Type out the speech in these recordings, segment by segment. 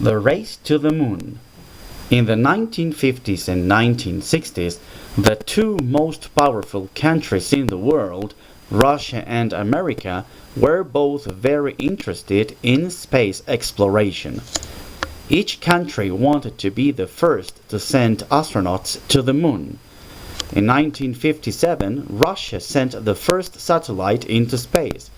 The race to the moon. In the 1950s and 1960s, the two most powerful countries in the world, Russia and America, were both very interested in space exploration. Each country wanted to be the first to send astronauts to the moon. In 1957, Russia sent the first satellite into space.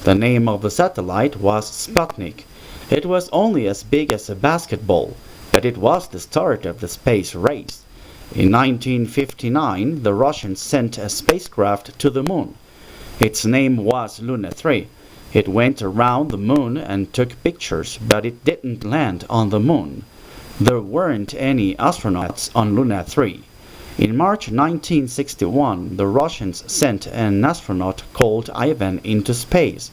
The name of the satellite was Sputnik. It was only as big as a basketball, but it was the start of the space race. In 1959, the Russians sent a spacecraft to the moon. Its name was Luna 3. It went around the moon and took pictures, but it didn't land on the moon. There weren't any astronauts on Luna 3. In March 1961, the Russians sent an astronaut called Ivan into space.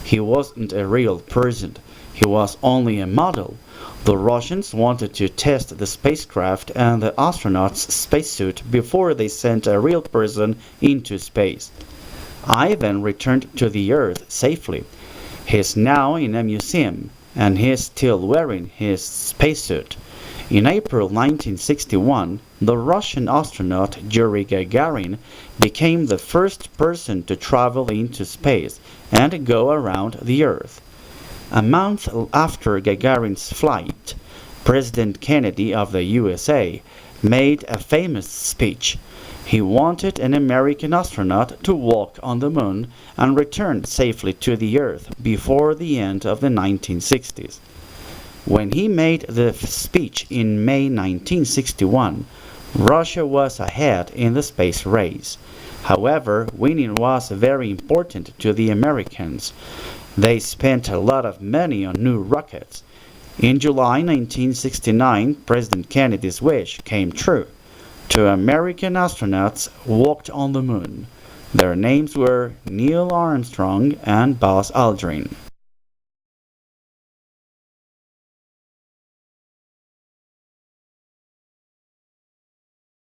He wasn't a real person. He was only a model. The Russians wanted to test the spacecraft and the astronaut's spacesuit before they sent a real person into space. Ivan returned to the Earth safely. He's now in a museum, and he's still wearing his spacesuit. In April 1961, the Russian astronaut Yuri Gagarin became the first person to travel into space and go around the Earth. A month after Gagarin's flight, President Kennedy of the USA made a famous speech. He wanted an American astronaut to walk on the moon and return safely to the Earth before the end of the 1960s. When he made the speech in May 1961, Russia was ahead in the space race. However, winning was very important to the Americans. They spent a lot of money on new rockets. In July 1969, President Kennedy's wish came true. Two American astronauts walked on the moon. Their names were Neil Armstrong and Buzz Aldrin.